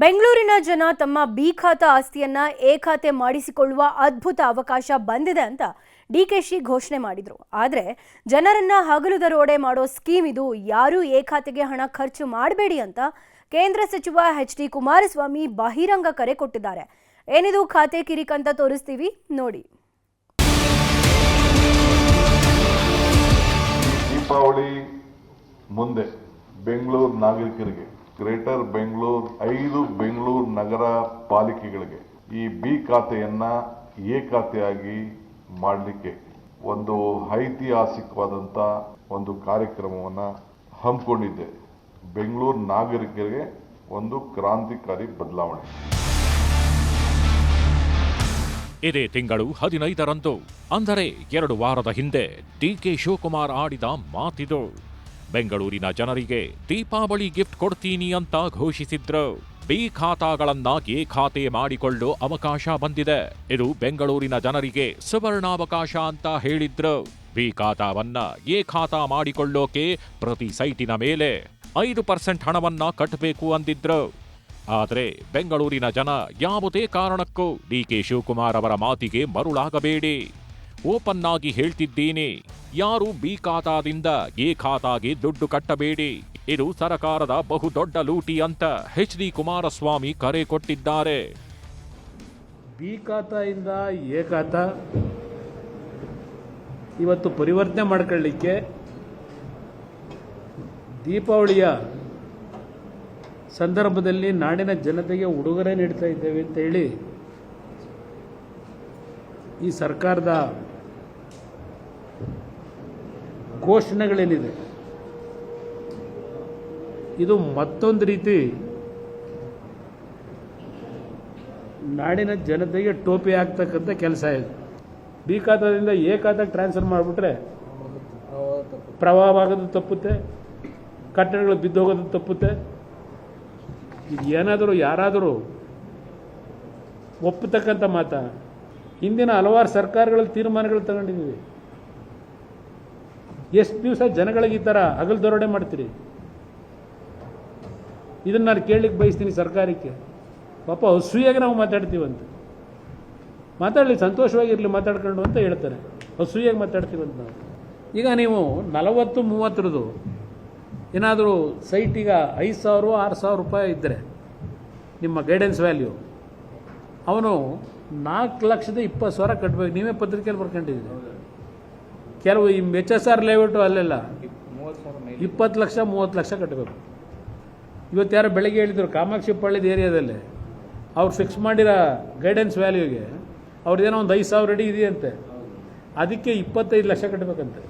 ಬೆಂಗಳೂರಿನ ಜನ ತಮ್ಮ ಬಿ ಖಾತಾ ಆಸ್ತಿಯನ್ನ ಎ ಖಾತೆ ಮಾಡಿಸಿಕೊಳ್ಳುವ ಅದ್ಭುತ ಅವಕಾಶ ಬಂದಿದೆ ಅಂತ ಡಿಕೆಶಿ ಘೋಷಣೆ ಮಾಡಿದ್ರು. ಆದರೆ ಜನರನ್ನ ಹಗಲು ದರೋಡೆ ಮಾಡೋ ಸ್ಕೀಮ್ ಇದು. ಯಾರೂ ಎ ಖಾತೆಗೆ ಹಣ ಖರ್ಚು ಮಾಡಬೇಡಿ ಅಂತ ಕೇಂದ್ರ ಸಚಿವ ಎಚ್.ಡಿ. ಕುಮಾರಸ್ವಾಮಿ ಬಹಿರಂಗ ಕರೆ ಕೊಟ್ಟಿದ್ದಾರೆ. ಏನಿದು ಖಾತೆ ಕಿರಿಕ್ ಅಂತ ತೋರಿಸ್ತೀವಿ ನೋಡಿ. ದೀಪಾವಳಿ ಮುಂದೆ ಬೆಂಗಳೂರು ನಾಗರಿಕರಿಗೆ, ಗ್ರೇಟರ್ ಬೆಂಗಳೂರು 5 ಬೆಂಗಳೂರು ನಗರ ಪಾಲಿಕೆಗಳಿಗೆ ಈ ಬಿ ಖಾತೆಯನ್ನ ಎ ಖಾತೆಯಾಗಿ ಮಾಡಲಿಕ್ಕೆ ಒಂದು ಐತಿಹಾಸಿಕವಾದಂಥ ಒಂದು ಕಾರ್ಯಕ್ರಮವನ್ನ ಹಮ್ಮಿಕೊಂಡಿದ್ದೆ. ಬೆಂಗಳೂರು ನಾಗರಿಕರಿಗೆ ಒಂದು ಕ್ರಾಂತಿಕಾರಿ ಬದಲಾವಣೆ. ಇದೇ ತಿಂಗಳು 15ರಂದು ಅಂದರೆ 2 ವಾರದ ಹಿಂದೆ ಡಿಕೆ ಶಿವಕುಮಾರ್ ಆಡಿದ ಮಾತಿದು. ಬೆಂಗಳೂರಿನ ಜನರಿಗೆ ದೀಪಾವಳಿ ಗಿಫ್ಟ್ ಕೊಡ್ತೀನಿ ಅಂತ ಘೋಷಿಸಿದ್ರು. ಬಿ ಖಾತಾಗಳನ್ನ ಎ ಖಾತೆ ಮಾಡಿಕೊಳ್ಳೋ ಅವಕಾಶ ಬಂದಿದೆ. ಇದು ಬೆಂಗಳೂರಿನ ಜನರಿಗೆ ಸುವರ್ಣಾವಕಾಶ ಅಂತ ಹೇಳಿದ್ರು. ಬಿ ಖಾತಾವನ್ನ ಎ ಖಾತಾ ಮಾಡಿಕೊಳ್ಳೋಕೆ ಪ್ರತಿ ಸೈಟಿನ ಮೇಲೆ 5% ಹಣವನ್ನ ಕಟ್ಟಬೇಕು ಅಂದಿದ್ರು. ಆದರೆ ಬೆಂಗಳೂರಿನ ಜನ ಯಾವುದೇ ಕಾರಣಕ್ಕೂ ಡಿಕೆ ಶಿವಕುಮಾರ್ ಅವರ ಮಾತಿಗೆ ಮರುಳಾಗಬೇಡಿ. ಓಪನ್ ಆಗಿ ಹೇಳ್ತಿದ್ದೀನಿ, ಯಾರು ಬಿ ಖಾತಾದಿಂದ ಎ ಖಾತಾಗೆ ದುಡ್ಡು ಕಟ್ಟಬೇಡಿ. ಇದು ಸರ್ಕಾರದ ಬಹುದೊಡ್ಡ ಲೂಟಿ ಅಂತ ಎಚ್.ಡಿ. ಕುಮಾರಸ್ವಾಮಿ ಕರೆ ಕೊಟ್ಟಿದ್ದಾರೆ. ಬಿ ಖಾತಾಯಿಂದ ಎ ಖಾತಾ ಇವತ್ತು ಪರಿವರ್ತನೆ ಮಾಡ್ಕೊಳ್ಳಿಕ್ಕೆ ದೀಪಾವಳಿಯ ಸಂದರ್ಭದಲ್ಲಿ ನಾಡಿನ ಜನತೆಗೆ ಉಡುಗೊರೆ ನೀಡ್ತಾ ಇದ್ದೇವೆ ಅಂತ ಹೇಳಿ ಈ ಸರ್ಕಾರದ ಘೋಷಣೆಗಳೇನಿದೆ ಇದು ಮತ್ತೊಂದು ರೀತಿ ನಾಡಿನ ಜನತೆಗೆ ಟೋಪಿ ಆಗ್ತಕ್ಕಂಥ ಕೆಲಸ ಇದೆ. ಬಿ ಖಾತಾದಿಂದ ಎ ಖಾತಾಗೆ ಟ್ರಾನ್ಸ್ಫರ್ ಮಾಡಿಬಿಟ್ರೆ ಪ್ರವಾಹ ಆಗೋದು ತಪ್ಪುತ್ತೆ, ಕಟ್ಟಡಗಳು ಬಿದ್ದೋಗೋದು ತಪ್ಪುತ್ತೆ. ಇದು ಏನಾದರೂ ಯಾರಾದರೂ ಒಪ್ಪತಕ್ಕಂಥ ಮಾತಾ? ಹಿಂದಿನ ಹಲವಾರು ಸರ್ಕಾರಗಳಲ್ಲಿ ತೀರ್ಮಾನಗಳು ತಗೊಂಡಿದ್ದೀವಿ. ಎಷ್ಟು ದಿವಸ ಜನಗಳಿಗೆ ಈ ಥರ ಹಗಲು ದರೋಡೆ ಮಾಡ್ತೀರಿ? ಇದನ್ನು ನಾನು ಕೇಳಲಿಕ್ಕೆ ಬಯಸ್ತೀನಿ ಸರ್ಕಾರಕ್ಕೆ. ಪಾಪ ಅಸೂಯಾಗಿ ನಾವು ಮಾತಾಡ್ತೀವಂತ, ಮಾತಾಡಲಿ, ಸಂತೋಷವಾಗಿರಲಿ ಮಾತಾಡ್ಕೊಂಡು ಅಂತ ಹೇಳ್ತಾರೆ. ಅಸೂಯಾಗಿ ಮಾತಾಡ್ತೀವಂತ ನಾವು. ಈಗ ನೀವು 40-30 ಏನಾದರೂ ಸೈಟಿಗ 5,000-6,000 ರೂಪಾಯಿ ಇದ್ದರೆ ನಿಮ್ಮ ಗೈಡೆನ್ಸ್ ವ್ಯಾಲ್ಯೂ, ಅವನು 4,20,000 ಕಟ್ಟಬೇಕು. ನೀವೇ ಪತ್ರಿಕೆಯಲ್ಲಿ ಬರ್ಕೊಂಡಿದ್ದೀರಿ. ಕೆಲವು ಈ HSR ಲೇಔಟು ಅಲ್ಲೆಲ್ಲ 20 ಲಕ್ಷ 30 ಲಕ್ಷ ಕಟ್ಟಬೇಕು. ಇವತ್ತು ಯಾರೋ ಬೆಳಗ್ಗೆ ಹೇಳಿದರು ಕಾಮಾಕ್ಷಿ ಪಳ್ಳಿದ ಏರಿಯಾದಲ್ಲೇ ಅವ್ರು ಫಿಕ್ಸ್ ಮಾಡಿರೋ ಗೈಡೆನ್ಸ್ ವ್ಯಾಲ್ಯೂಗೆ ಅವ್ರದ್ದೇನೋ ಒಂದು 5,000 ಅಡಿ ಇದೆಯಂತೆ, ಅದಕ್ಕೆ 25 ಲಕ್ಷ ಕಟ್ಟಬೇಕಂತೆ.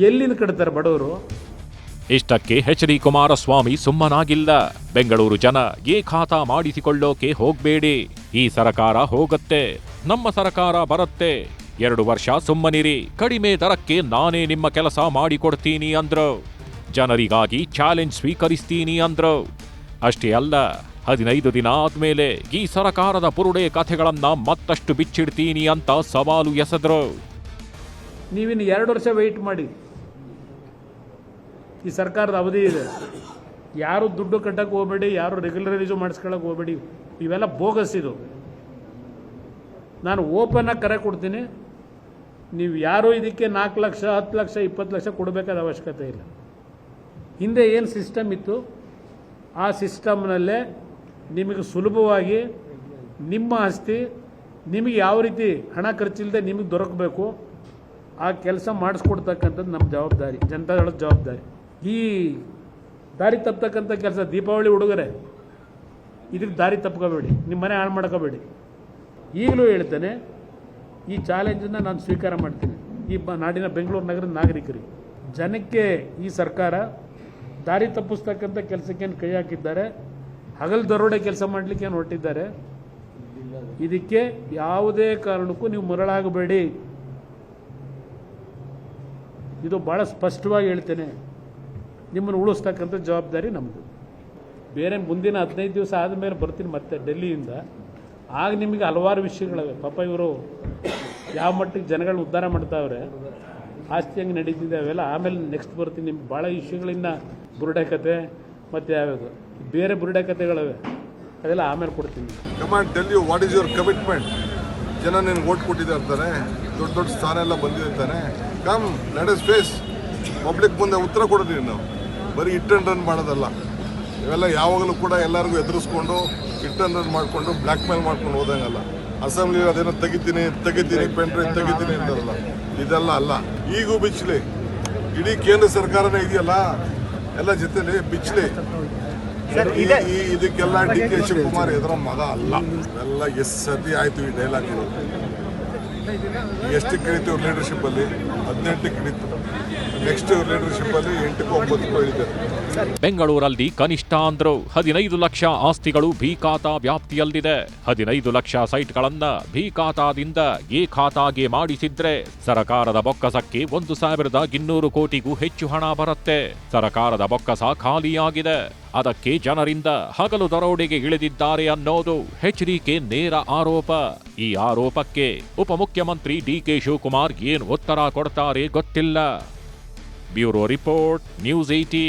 ಎಲ್ಲಿಂದ ಕಟ್ತಾರೆ ಬಡವರು? ಇಷ್ಟಕ್ಕೆ ಎಚ್.ಡಿ. ಕುಮಾರಸ್ವಾಮಿ ಸುಮ್ಮನಾಗಿಲ್ಲ. ಬೆಂಗಳೂರು ಜನ ಎ ಖಾತಾ ಮಾಡಿಸಿಕೊಳ್ಳೋಕೆ ಹೋಗ್ಬೇಡಿ, ಈ ಸರ್ಕಾರ ಹೋಗುತ್ತೆ, ನಮ್ಮ ಸರ್ಕಾರ ಬರುತ್ತೆ, 2 ವರ್ಷ ಸುಮ್ಮನಿರಿ, ಕಡಿಮೆ ದರಕ್ಕೆ ನಾನೇ ನಿಮ್ಮ ಕೆಲಸ ಮಾಡಿಕೊಡ್ತೀನಿ ಅಂದ್ರು. ಜನರಿಗಾಗಿ ಚಾಲೆಂಜ್ ಸ್ವೀಕರಿಸ್ತೀನಿ ಅಂದ್ರು. ಅಷ್ಟೇ ಅಲ್ಲ, 15 ದಿನ ಆದ್ಮೇಲೆ ಈ ಸರ್ಕಾರದ ಬುರುಡೆ ಕಥೆಗಳನ್ನ ಮತ್ತಷ್ಟು ಬಿಚ್ಚಿಡ್ತೀನಿ ಅಂತ ಸವಾಲು ಎಸೆದ್ರು. ನೀವಿನ್ನು 2 ವರ್ಷ ವೆಯ್ಟ್ ಮಾಡಿ, ಈ ಸರ್ಕಾರದ ಅವಧಿ ಇದೆ. ಯಾರು ದುಡ್ಡು ಕಟ್ಟಕ್ಕೆ ಹೋಗಬೇಡಿ, ಯಾರು ರೆಗ್ಯುಲರೈಸು ಮಾಡಿಸ್ಕೊಳ್ಳೋಕೆ ಹೋಗಬೇಡಿ. ಇವೆಲ್ಲ ಬೋಗಸ್. ಇದು ನಾನು ಓಪನ್ ಆಗಿ ಕರೆ ಕೊಡ್ತೀನಿ. ನೀವು ಯಾರು ಇದಕ್ಕೆ 4 ಲಕ್ಷ 10 ಲಕ್ಷ 20 ಲಕ್ಷ ಕೊಡಬೇಕಾದ ಅವಶ್ಯಕತೆ ಇಲ್ಲ. ಹಿಂದೆ ಏನು ಸಿಸ್ಟಮ್ ಇತ್ತು ಆ ಸಿಸ್ಟಮ್ನಲ್ಲೇ ನಿಮಗೆ ಸುಲಭವಾಗಿ ನಿಮ್ಮ ಆಸ್ತಿ ನಿಮಗೆ ಯಾವ ರೀತಿ ಹಣ ಖರ್ಚಿಲ್ಲದೆ ನಿಮಗೆ ದೊರಕಬೇಕು ಆ ಕೆಲಸ ಮಾಡಿಸ್ಕೊಡ್ತಕ್ಕಂಥದ್ದು ನಮ್ಮ ಜವಾಬ್ದಾರಿ, ಜನತಾದಳದ ಜವಾಬ್ದಾರಿ. ಈ ದಾರಿ ತಪ್ಪತಕ್ಕಂಥ ಕೆಲಸ, ದೀಪಾವಳಿ ಉಡುಗೊರೆ, ಇದಕ್ಕೆ ದಾರಿ ತಪ್ಕೋಬೇಡಿ, ನಿಮ್ಮ ಮನೆ ಹಾಳು ಮಾಡ್ಕೋಬೇಡಿ. ಈಗಲೂ ಹೇಳ್ತೇನೆ, ಈ ಚಾಲೆಂಜನ್ನು ನಾನು ಸ್ವೀಕಾರ ಮಾಡ್ತೀನಿ. ಈ ನಾಡಿನ ಬೆಂಗಳೂರು ನಗರದ ನಾಗರಿಕರಿಗೆ, ಜನಕ್ಕೆ ಈ ಸರ್ಕಾರ ದಾರಿ ತಪ್ಪಿಸ್ತಕ್ಕಂಥ ಕೆಲಸಕ್ಕೇನು ಕೈ ಹಾಕಿದ್ದಾರೆ, ಹಗಲು ದರೋಡೆ ಕೆಲಸ ಮಾಡಲಿಕ್ಕೆ ಏನು ಹೊರಟಿದ್ದಾರೆ, ಇದಕ್ಕೆ ಯಾವುದೇ ಕಾರಣಕ್ಕೂ ನೀವು ಮರಳಾಗಬೇಡಿ. ಇದು ಭಾಳ ಸ್ಪಷ್ಟವಾಗಿ ಹೇಳ್ತೇನೆ. ನಿಮ್ಮನ್ನು ಉಳಿಸ್ತಕ್ಕಂಥ ಜವಾಬ್ದಾರಿ ನಮ್ಮದು. ಬೇರೆ ಮುಂದಿನ 15 ದಿವಸ ಆದಮೇಲೆ ಬರ್ತೀನಿ ಮತ್ತೆ ಡೆಲ್ಲಿಯಿಂದ. ಆಗ ನಿಮಗೆ ಹಲವಾರು ವಿಷಯಗಳಿವೆ. ಪಾಪ ಇವರು ಯಾವ ಮಟ್ಟಿಗೆ ಜನಗಳು ಉದ್ಧಾರ ಮಾಡ್ತಾವ್ರೆ, ಆಸ್ತಿ ಹಂಗೆ ನಡೀತಿದೆ ಅವೆಲ್ಲ ಆಮೇಲೆ ನೆಕ್ಸ್ಟ್ ಬರ್ತೀನಿ. ನಿಮ್ಗೆ ಭಾಳ ಇಶ್ಯೂಗಳಿಂದ ಬುರುಡೆ ಕತೆ ಮತ್ತು ಯಾವ್ಯಾವುದು ಬೇರೆ ಬುರುಡೆ ಕಥೆಗಳಿವೆ, ಅದೆಲ್ಲ ಆಮೇಲೆ ಕೊಡ್ತೀನಿ. Command tell you what is your commitment. ಜನ ನಿನ್ಗೆ ಓಟ್ ಕೊಟ್ಟಿದ್ದಾರೆ ತಾನೆ, ದೊಡ್ಡ ದೊಡ್ಡ ಸ್ಥಾನ ಎಲ್ಲ ಬಂದಿದೆ ತಾನೆ. Come let us face public ಮುಂದೆ ಉತ್ತರ ಕೊಡೋದು. ನಾವು ಬರೀ ಹಿಟ್ ಆ್ಯಂಡ್ ರನ್ ಮಾಡೋದಲ್ಲ. ಇವೆಲ್ಲ ಯಾವಾಗಲೂ ಕೂಡ ಎಲ್ಲರಿಗೂ ಎದುರಿಸ್ಕೊಂಡು ಹಿಟ್ ಆ್ಯಂಡ್ ರನ್ ಮಾಡಿಕೊಂಡು ಬ್ಲ್ಯಾಕ್ ಮೇಲ್ ಮಾಡ್ಕೊಂಡು ಹೋದಂಗಲ್ಲ. ಅಸೆಂಬ್ಲಿ ಅದೇನೋ ತೆಗಿತೀನಿ ಪೆನ್ ಡ್ರೈವ್ ತೆಗಿತೀನಿ ಅಂತಾರಲ್ಲ, ಇದೆಲ್ಲ ಅಲ್ಲ. ಈಗೂ ಬಿಚ್ಚಲಿ, ಇಡೀ ಕೇಂದ್ರ ಸರ್ಕಾರನೇ ಇದೆಯಲ್ಲ, ಎಲ್ಲ ಜೊತೆಲಿ ಬಿಚ್ಚಲಿ. ಇದಕ್ಕೆಲ್ಲ ಡಿ ಕೆ ಶಿವಕುಮಾರ್ ಎದುರ ಮಗ ಅಲ್ಲ. ಎಲ್ಲ ಎಷ್ಟು ಸತಿ ಆಯ್ತು ಈ ಡೈಲಾಗ್. ಎಷ್ಟಕ್ಕೆ ಕಳೀತು ಇವ್ರ ಲೀಡರ್ಶಿಪ್ಪಲ್ಲಿ? 18ಕ್ಕೆ ಕಳೀತು. ನೆಕ್ಸ್ಟ್ ಇವ್ರ ಲೀಡರ್ಶಿಪ್ಪಲ್ಲಿ 8ಕ್ಕೋ 9ಕ್ಕೋ ಇಳಿತಾರೆ. ಬೆಂಗಳೂರಲ್ಲಿ ಕನಿಷ್ಠ ಅಂದ್ರು 15 ಲಕ್ಷ ಆಸ್ತಿಗಳು ಬಿ ಖಾತಾ ವ್ಯಾಪ್ತಿಯಲ್ಲಿದೆ. 15 ಲಕ್ಷ ಸೈಟ್ಗಳನ್ನ ಬಿ ಖಾತಾದಿಂದ ಎ ಖಾತಾಗೆ ಮಾಡಿಸಿದ್ರೆ ಸರಕಾರದ ಬೊಕ್ಕಸಕ್ಕೆ 1,200 ಕೋಟಿಗೂ ಹೆಚ್ಚು ಹಣ ಬರುತ್ತೆ. ಸರಕಾರದ ಬೊಕ್ಕಸ ಖಾಲಿಯಾಗಿದೆ. ಅದಕ್ಕೆ ಜನರಿಂದ ಹಗಲು ದರೋಡೆಗೆ ಇಳಿದಿದ್ದಾರೆ ಅನ್ನೋದು ಎಚ್ಡಿಕೆ ನೇರ ಆರೋಪ. ಈ ಆರೋಪಕ್ಕೆ ಉಪಮುಖ್ಯಮಂತ್ರಿ ಡಿಕೆ ಶಿವಕುಮಾರ್ ಏನು ಉತ್ತರ ಕೊಡ್ತಾರೆ ಗೊತ್ತಿಲ್ಲ. Bureau report, news 18.